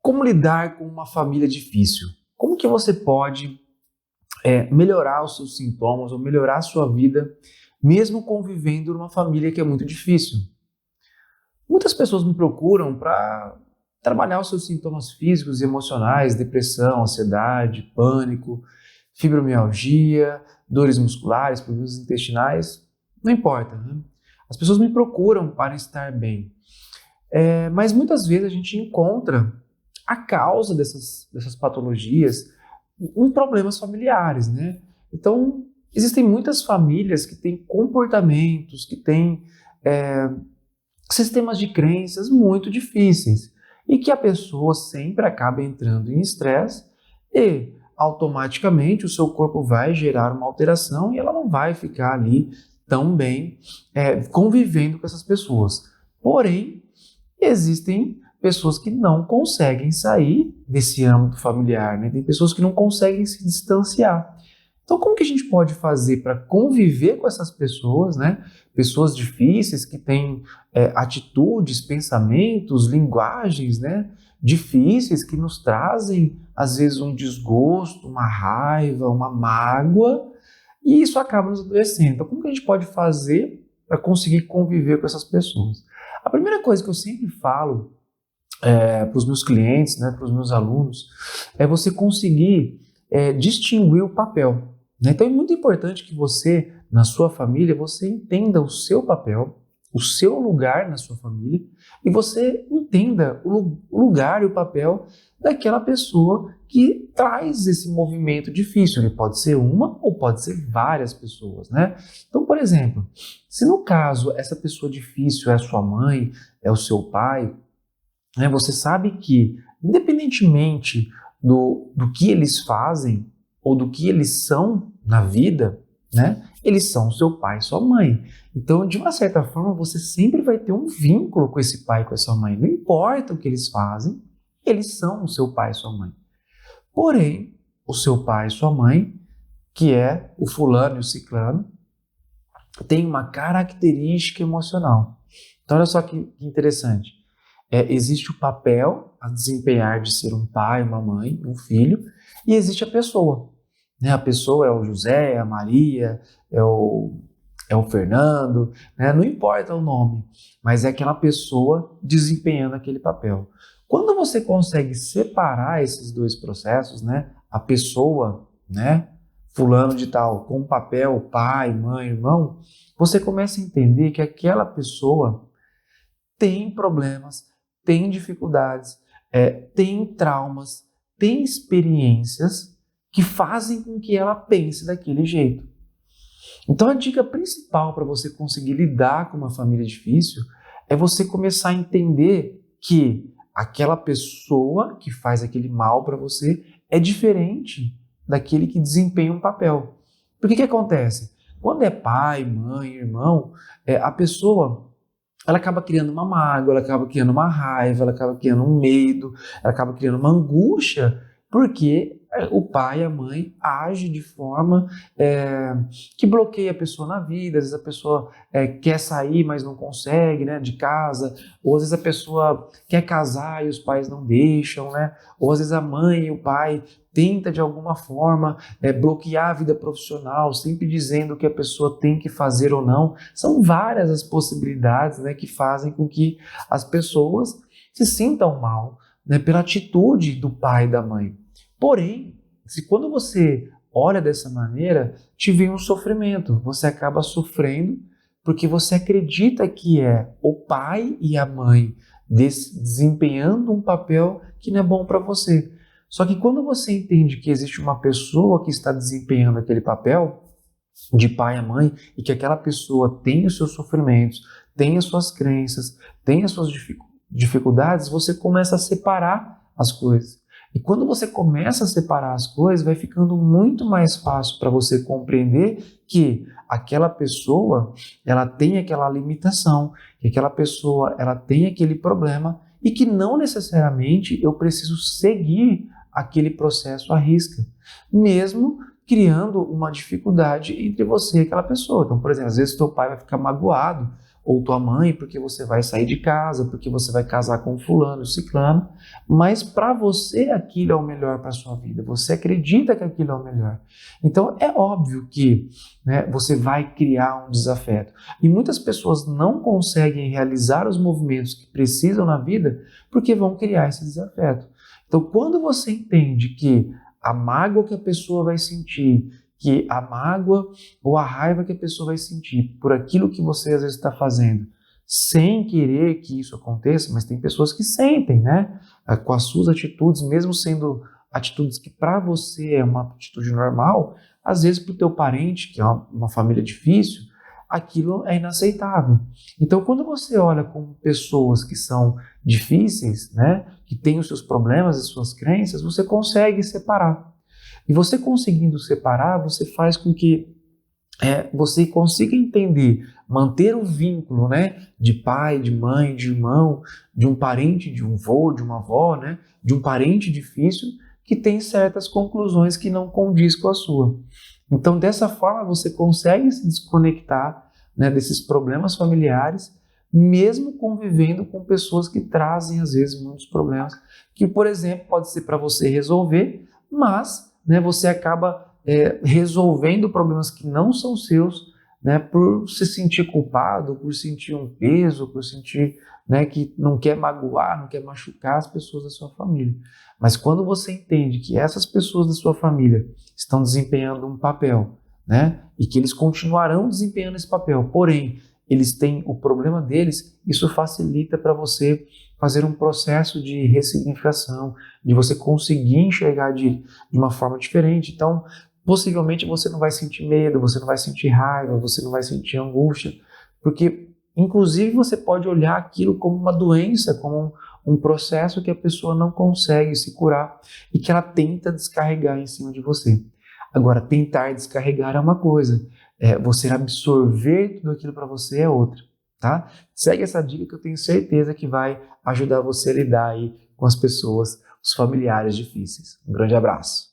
Como lidar com uma família difícil? Como que você pode melhorar os seus sintomas ou melhorar a sua vida, mesmo convivendo numa família que é muito difícil? Muitas pessoas me procuram para trabalhar os seus sintomas físicos e emocionais, depressão, ansiedade, pânico, fibromialgia, dores musculares, problemas intestinais, não importa, né? As pessoas me procuram para estar bem. Mas muitas vezes a gente encontra a causa dessas patologias em problemas familiares, né? Então, existem muitas famílias que têm comportamentos, que têm é, sistemas de crenças muito difíceis e que a pessoa sempre acaba entrando em estresse e automaticamente o seu corpo vai gerar uma alteração e ela não vai ficar ali tão bem convivendo com essas pessoas. Porém, existem pessoas que não conseguem sair desse âmbito familiar, né? Tem pessoas que não conseguem se distanciar. Então, como que a gente pode fazer para conviver com essas pessoas, né? Pessoas difíceis que têm atitudes, pensamentos, linguagens, né? Difíceis que nos trazem, às vezes, um desgosto, uma raiva, uma mágoa, e isso acaba nos adoecendo. Então, como que a gente pode fazer para conseguir conviver com essas pessoas? A primeira coisa que eu sempre falo para os meus clientes, né, para os meus alunos, é você conseguir distinguir o papel, né? Então é muito importante que você, na sua família, você entenda o seu papel, o seu lugar na sua família, e você entenda o lugar e o papel daquela pessoa que traz esse movimento difícil. Ele pode ser uma ou pode ser várias pessoas, né? Então, por exemplo, se no caso essa pessoa difícil é a sua mãe, é o seu pai, né, você sabe que, independentemente do que eles fazem ou do que eles são na vida, né, eles são seu pai e sua mãe. Então, de uma certa forma, você sempre vai ter um vínculo com esse pai e com essa mãe. Não importa o que eles fazem, eles são o seu pai e sua mãe. Porém, o seu pai e sua mãe, que é o fulano e o ciclano, tem uma característica emocional. Então, olha só que interessante. Existe o papel a desempenhar de ser um pai, uma mãe, um filho, e existe a pessoa, né? A pessoa é o José, é a Maria, é o Fernando, né? Não importa o nome, mas é aquela pessoa desempenhando aquele papel. Quando você consegue separar esses dois processos, né? A pessoa, né? Fulano de tal, com o papel pai, mãe, irmão, você começa a entender que aquela pessoa tem problemas, tem dificuldades, tem traumas, tem experiências que fazem com que ela pense daquele jeito. Então a dica principal para você conseguir lidar com uma família difícil é você começar a entender que aquela pessoa que faz aquele mal para você é diferente daquele que desempenha um papel. Porque que acontece? Quando é pai, mãe, irmão, a pessoa ela acaba criando uma mágoa, ela acaba criando uma raiva, ela acaba criando um medo, ela acaba criando uma angústia, porque o pai e a mãe agem de forma que bloqueia a pessoa na vida. Às vezes a pessoa quer sair, mas não consegue, né, de casa, ou às vezes a pessoa quer casar e os pais não deixam, né? Ou às vezes a mãe e o pai tenta de alguma forma bloquear a vida profissional, sempre dizendo o que a pessoa tem que fazer ou não. São várias as possibilidades, né, que fazem com que as pessoas se sintam mal, né, pela atitude do pai e da mãe. Porém, se quando você olha dessa maneira, te vem um sofrimento. Você acaba sofrendo porque você acredita que é o pai e a mãe desempenhando um papel que não é bom para você. Só que quando você entende que existe uma pessoa que está desempenhando aquele papel de pai e mãe e que aquela pessoa tem os seus sofrimentos, tem as suas crenças, tem as suas dificuldades, você começa a separar as coisas. E quando você começa a separar as coisas, vai ficando muito mais fácil para você compreender que aquela pessoa, ela tem aquela limitação, que aquela pessoa, ela tem aquele problema e que não necessariamente eu preciso seguir aquele processo à risca, mesmo criando uma dificuldade entre você e aquela pessoa. Então, por exemplo, às vezes teu pai vai ficar magoado ou tua mãe porque você vai sair de casa, porque você vai casar com fulano, ciclano, mas para você aquilo é o melhor para sua vida, você acredita que aquilo é o melhor. Então é óbvio que, né, você vai criar um desafeto. E muitas pessoas não conseguem realizar os movimentos que precisam na vida porque vão criar esse desafeto. Então quando você entende que a mágoa que a pessoa vai sentir, que a mágoa ou a raiva que a pessoa vai sentir por aquilo que você às vezes está fazendo, sem querer que isso aconteça, mas tem pessoas que sentem, né? Com as suas atitudes, mesmo sendo atitudes que para você é uma atitude normal, às vezes para o teu parente, que é uma família difícil, aquilo é inaceitável. Então, quando você olha com pessoas que são difíceis, né? Que têm os seus problemas, as suas crenças, você consegue separar. E você conseguindo separar, você faz com que você consiga entender, manter o vínculo, né, de pai, de mãe, de irmão, de um parente, de um avô, de uma avó, né, de um parente difícil que tem certas conclusões que não condiz com a sua. Então, dessa forma, você consegue se desconectar, né, desses problemas familiares, mesmo convivendo com pessoas que trazem, às vezes, muitos problemas, que, por exemplo, pode ser para você resolver, mas, né, você acaba resolvendo problemas que não são seus, né, por se sentir culpado, por sentir um peso, por sentir, né, que não quer magoar, não quer machucar as pessoas da sua família. Mas quando você entende que essas pessoas da sua família estão desempenhando um papel, né, e que eles continuarão desempenhando esse papel, porém, eles têm o problema deles, isso facilita para você fazer um processo de ressignificação, de você conseguir enxergar de uma forma diferente. Então, possivelmente você não vai sentir medo, você não vai sentir raiva, você não vai sentir angústia, porque, inclusive, você pode olhar aquilo como uma doença, como um processo que a pessoa não consegue se curar e que ela tenta descarregar em cima de você. Agora, tentar descarregar é uma coisa, você absorver tudo aquilo para você é outra, tá? Segue essa dica que eu tenho certeza que vai ajudar você a lidar aí com as pessoas, os familiares difíceis. Um grande abraço.